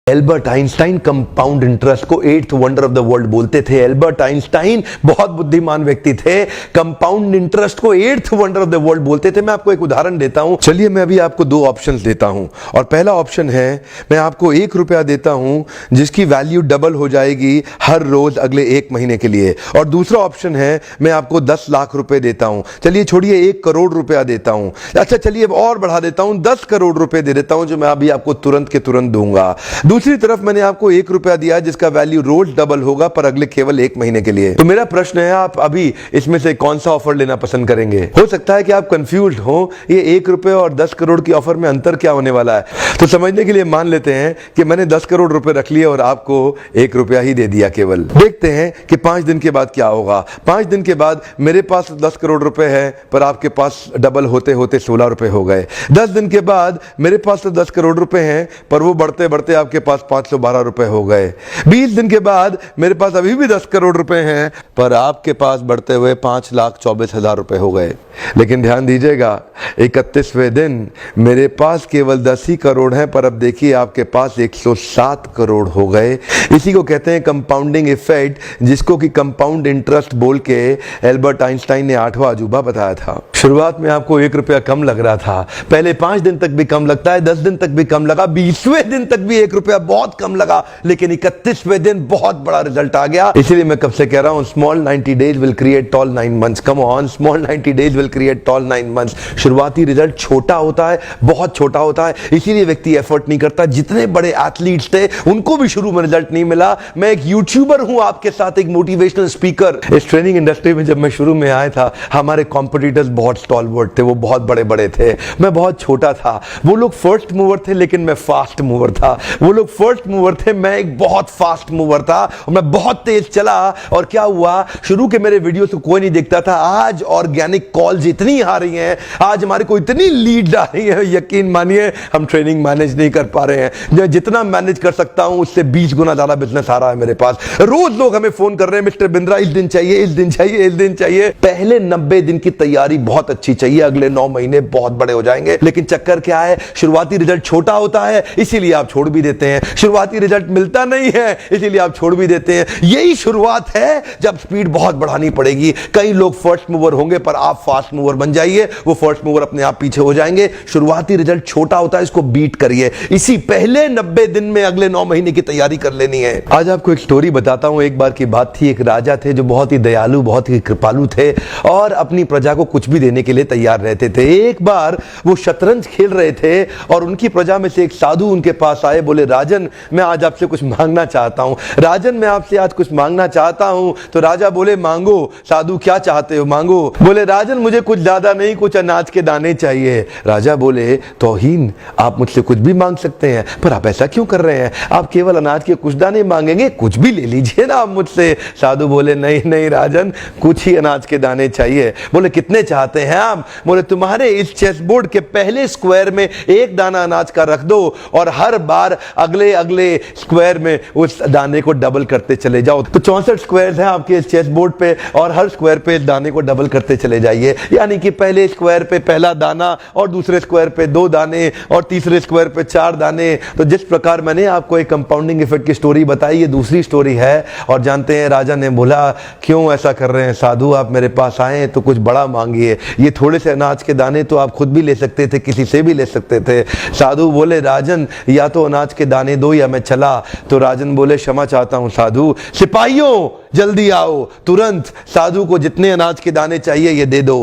Albert Einstein compound interest को eighth wonder of the world बोलते थे। एल्बर्ट आइंस्टाइन बहुत बुद्धिमान व्यक्ति थे, कंपाउंड इंटरेस्ट को eighth wonder of the world बोलते थे। मैं आपको एक उदाहरण देता हूं। चलिए मैं अभी आपको दो ऑप्शंस देता हूं, और पहला ऑप्शन है मैं आपको 1 रुपया देता हूं जिसकी वैल्यू डबल हो जाएगी हर रोज अगले 1 महीने के लिए, और दूसरा ऑप्शन है मैं आपको 10 लाख रुपए देता हूं। चलिए छोड़िए 1 करोड़ रुपया देता हूं, अच्छा चलिए अब और बढ़ा देता हूं 10 करोड़ रुपए दे देता हूं जो मैं अभी आपको तुरंत के तुरंत दूंगा। दूसरी तरफ मैंने आपको 1 रुपया दिया जिसका वैल्यू रोज डबल होगा पर अगले केवल 1 महीने के लिए। तो मेरा प्रश्न है आप अभी इसमें से कौन सा ऑफर लेना पसंद करेंगे? हो सकता है कि आप कंफ्यूज्ड हो, ये 1 रुपए और 10 करोड़ की ऑफर में अंतर क्या होने वाला है। तो समझने के लिए मान लेते हैं कि मैंने 10 करोड़ रुपए रख लिए और आपको 1 रुपया ही दे दिया केवल। देखते हैं कि 5 दिन के बाद क्या होगा। 5 दिन के बाद मेरे पास 10 करोड़ रुपए है पर आपके पास डबल होते होते 16 रुपए हो गए। 10 दिन के बाद मेरे पास तो 10 करोड़ रुपए हैं पर वो बढ़ते बढ़ते आपके पास 512 रुपए हो गए। 20 दिन के बाद मेरे पास अभी भी 10 करोड़ रुपए हैं पर आपके पास बढ़ते हुए 5,24,000 रुपए हो गए। लेकिन ध्यान दीजिएगा 31वें दिन मेरे पास केवल 10 ही करोड़ हैं पर अब देखिए आपके पास 107 करोड़ हो गए। इसी को कहते हैं कंपाउंडिंग इफेक्ट, जिसको कि कंपाउंड इंटरेस्ट बोल के एल्बर्ट आइंस्टाइन ने 8वां अजूबा बताया था। शुरुआत में आपको 1 रुपया कम लग रहा था, पहले 5 दिन तक भी कम लगता है, 10 दिन तक भी कम लगा, 20वें दिन तक भी 1 रुपया बहुत कम लगा, लेकिन 31वें दिन बहुत बड़ा रिजल्ट आ गया। इसीलिए मैं कब से कह रहा हूं small 90 days will create tall 9 months. Come on, small 90 days will create tall 9 months. शुरुआती रिजल्ट छोटा होता है, बहुत छोटा होता है, इसीलिए व्यक्ति एफर्ट नहीं करता। जितने बड़े एथलीट्स थे उनको भी शुरू में रिजल्ट नहीं मिला। मैं एक यूट्यूबर हूं, आपके साथ एक मोटिवेशनल स्पीकर। इस ट्रेनिंग इंडस्ट्री में जब मैं शुरू में आया था हमारे कॉम्पिटिटर्स बहुत स्टॉलवर्ड थे, वो बहुत बड़े बड़े थे, मैं बहुत छोटा था। वो लोग फर्स्ट मूवर थे लेकिन मैं फास्ट मूवर था। वो लोग फर्स्ट मूवर थे, मैं एक बहुत फास्ट मूवर था और मैं बहुत तेज चला। और क्या हुआ, शुरू के मेरे वीडियोस को कोई नहीं देखता था। आज ऑर्गेनिक कॉल्स इतनी आ रही हैं, आज हमारे को इतनी लीड आ रही है, यकीन मानिए हम ट्रेनिंग मैनेज नहीं कर पा रहे हैं। जितना मैनेज कर सकता हूं उससे 20 गुना ज्यादा बिजनेस आ रहा है मेरे पास। रोज लोग हमें फोन कर रहे हैं, मिस्टर बिंद्रा इस दिन चाहिए, इस दिन चाहिए, इस दिन चाहिए। पहले 90 दिन की तैयारी बहुत अच्छी चाहिए, अगले 9 महीने बहुत बड़े हो जाएंगे। लेकिन चक्कर क्या है, शुरुआती रिजल्ट छोटा होता है इसीलिए आप छोड़ भी देते हैं। शुरुआती रिजल्ट मिलता नहीं है इसीलिए आप छोड़ भी देते हैं। यही शुरुआत है, जब स्पीड बहुत बढ़ानी पड़ेगी। कई लोग फर्स्ट मूवर होंगे पर आप फास्ट मूवर बन जाइए, वो फर्स्ट मूवर अपने आप पीछे हो जाएंगे। शुरुआती रिजल्ट छोटा होता है, इसको बीट करिए। इसी पहले 90 दिन में अगले 9 महीने की तैयारी कर लेनी है। आज आपको एक स्टोरी बताता हूं। एक बार की बात थी, एक राजा थे जो बहुत ही दयालु, बहुत ही कृपालु थे और अपनी प्रजा को कुछ भी देने के लिए तैयार रहते थे। एक बार वो शतरंज खेल रहे थे और उनकी प्रजा में से एक साधु उनके पास आए, बोले राजन मैं आज आपसे कुछ मांगना चाहता हूं। राजन मैं आपसे आज कुछ मांगना चाहता हूं। तो राजा बोले मांगो। साधु क्या चाहते हो, मांगो। बोले राजन मुझे कुछ ज्यादा नहीं, कुछ अनाज के दाने चाहिए। राजा बोले तौहीन, आप मुझसे कुछ भी मांग सकते हैं पर आप ऐसा क्यों कर रहे हैं, आप केवल अनाज के कुछ दाने मांगेंगे, कुछ भी ले लीजिए ना आप मुझसे। साधु बोले नहीं नहीं राजन, कुछ ही अनाज के दाने चाहिए। बोले कितने चाहते हैं आप? बोले तुम्हारे इस चेस बोर्ड के पहले स्क्वायर में 1 दाना अनाज का रख दो और हर बार अगले अगले स्क्वायर में उस दाने को डबल करते चले जाओ। तो 64 स्क्वायर हैं आपके इस चेस बोर्ड पे और हर स्क्वायर पे दाने को डबल करते चले जाइए। यानी कि पहले स्क्वायर पे पहला दाना और दूसरे स्क्वायर पे 2 दाने और तीसरे स्क्वायर पे 4 दाने। तो जिस प्रकार मैंने आपको एक कंपाउंडिंग इफेक्ट की स्टोरी बताई, ये दूसरी स्टोरी है। और जानते हैं राजा ने बोला क्यों ऐसा कर रहे हैं साधु, आप मेरे पास आए तो कुछ बड़ा मांगिए। ये थोड़े से अनाज के दाने तो आप खुद भी ले सकते थे, किसी से भी ले सकते थे। साधु बोले राजन या तो अनाज के दाने दो या मैं चला। तो राजन बोले क्षमा चाहता हूं साधु, सिपाहियों जल्दी आओ तुरंत, साधु को जितने अनाज के दाने चाहिए ये दे दो।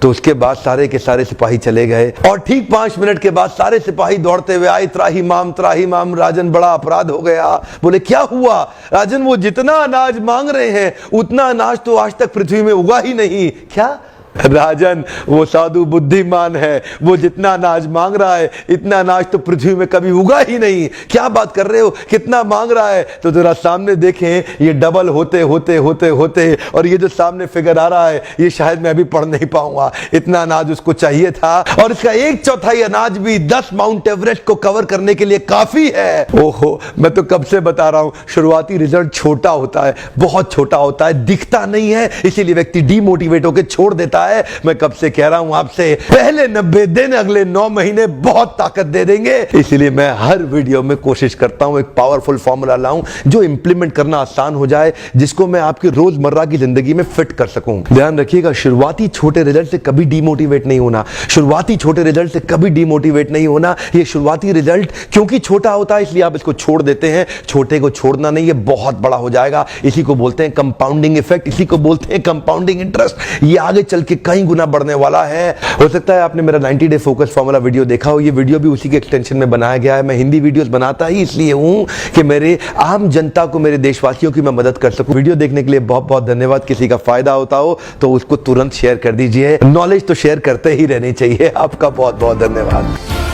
तो उसके बाद सारे के सारे सिपाही चले गए और ठीक 5 मिनट के बाद सारे सिपाही दौड़ते हुए आए, त्राही माम राजन बड़ा अपराध हो गया। बोले क्या हुआ? राजन वो जितना अनाज मांग रहे हैं उतना अनाज तो आज तक पृथ्वी में उगा ही नहीं। क्या? राजन वो साधु बुद्धिमान है, वो जितना अनाज मांग रहा है इतना अनाज तो पृथ्वी में कभी उगा ही नहीं। क्या बात कर रहे हो, कितना मांग रहा है? तो जरा सामने देखें, ये डबल होते होते होते होते और ये जो सामने फिगर आ रहा है ये शायद मैं अभी पढ़ नहीं पाऊंगा। इतना अनाज उसको चाहिए था और इसका 1/4 अनाज भी 10 माउंट एवरेस्ट को कवर करने के लिए काफी है। ओहो, मैं तो कब से बता रहा हूं शुरुआती रिजल्ट छोटा होता है, बहुत छोटा होता है, दिखता नहीं है, इसीलिए व्यक्ति डीमोटिवेट होकर छोड़ देता है। है। मैं कब से कह रहा हूं आपसे, पहले 90 दिन अगले 9 महीने बहुत ताकत दे देंगे। इसलिए मैं हर वीडियो में कोशिश करता हूं एक पावरफुल फॉर्मूला लाऊं जो इंप्लीमेंट करना आसान हो जाए, जिसको मैं आपकी रोजमर्रा की जिंदगी में फिट कर सकूं। ध्यान रखिएगा, शुरुआती छोटे रिजल्ट से कभी डीमोटिवेट नहीं होना। शुरुआती छोटे रिजल्ट से कभी डीमोटिवेट नहीं होना। ये शुरुआती रिजल्ट क्योंकि छोटा होता है इसलिए आप इसको छोड़ देते हैं। छोटे को छोड़ना नहीं, ये बहुत बड़ा हो जाएगा। इसी को बोलते हैं कंपाउंडिंग इफेक्ट, इसी को बोलते हैं कंपाउंडिंग इंटरेस्ट। ये आगे चल के कई गुना बढ़ने वाला है। हो सकता है आपने मेरा 90 डे फोकस फॉर्मूला वीडियो देखा हो। ये वीडियो भी उसी के एक्सटेंशन में बनाया गया है। मैं हिंदी वीडियोस बनाता ही इसलिए हूं कि मेरे आम जनता को, मेरे देशवासियों की मैं मदद कर सकूं। वीडियो देखने के लिए बहुत बहुत धन्यवाद। किसी का फायदा होता हो तो उसको तुरंत शेयर कर दीजिए। नॉलेज तो शेयर करते ही रहनी चाहिए। आपका बहुत बहुत धन्यवाद।